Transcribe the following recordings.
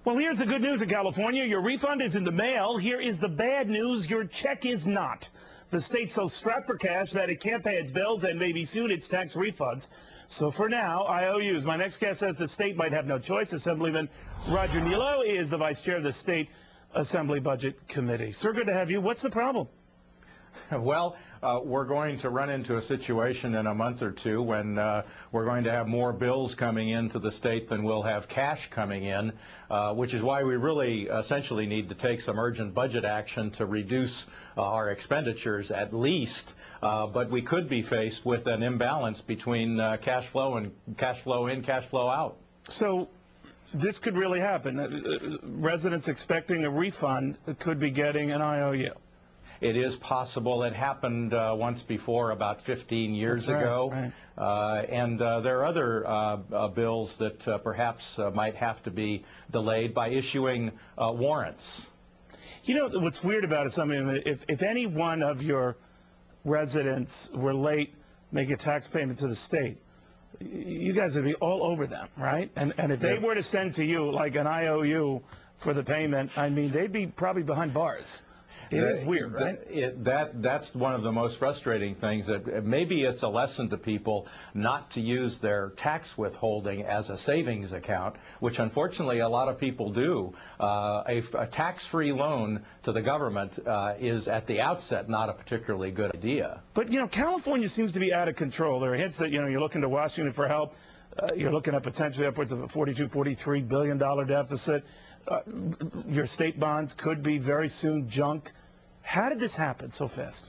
Well, here's the good news in California. Your refund is in the mail. Here is the bad news. Your check is not. The state's so strapped for cash that it can't pay its bills and maybe soon its tax refunds. So for now, IOUs. My next guest says the state might have no choice. Assemblyman Roger Niello is the vice chair of the State Assembly Budget Committee. Sir, good to have you. What's the problem? Well, we're going to run into a situation in a month or two when we're going to have more bills coming into the state than we'll have cash coming in, which is why we really essentially need to take some urgent budget action to reduce our expenditures at least. But we could be faced with an imbalance between cash flow and cash flow in, cash flow out. So this could really happen. Residents expecting a refund could be getting an IOU. It is possible. It happened once before, about 15 years ago. Right. And there are other bills that perhaps might have to be delayed by issuing warrants. You know what's weird about it? I mean, if any one of your residents were late making a tax payment to the state, you guys would be all over them, right? And if they were to send to you like an IOU for the payment, I mean, they'd be probably behind bars. It is weird, right? That's one of the most frustrating things. That maybe it's a lesson to people not to use their tax withholding as a savings account, which unfortunately a lot of people do. A tax-free loan to the government is at the outset not a particularly good idea. But, you know, California seems to be out of control. There are hints that, you know, you're looking to Washington for help. You're looking at potentially upwards of a $42, $43 billion deficit. Your state bonds could be very soon junk. How did this happen so fast?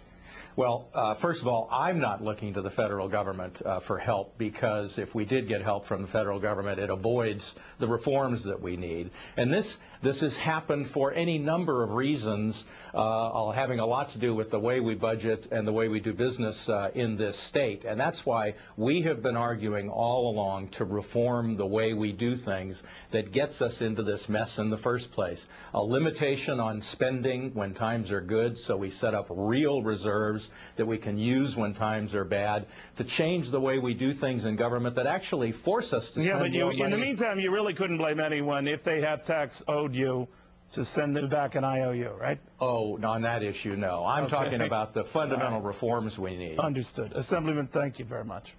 Well, first of all, I'm not looking to the federal government for help, because if we did get help from the federal government, it avoids the reforms that we need. And this has happened for any number of reasons, having a lot to do with the way we budget and the way we do business in this state. And that's why we have been arguing all along to reform the way we do things that gets us into this mess in the first place. A limitation on spending when times are good, so we set up real reserves that we can use when times are bad, to change the way we do things in government that actually force us to spend more money. Yeah, but in the meantime, you really couldn't blame anyone if they have tax owed you to send them back an IOU, right? Oh, on that issue, no. I'm talking about the fundamental reforms we need. Understood. Assemblyman, thank you very much.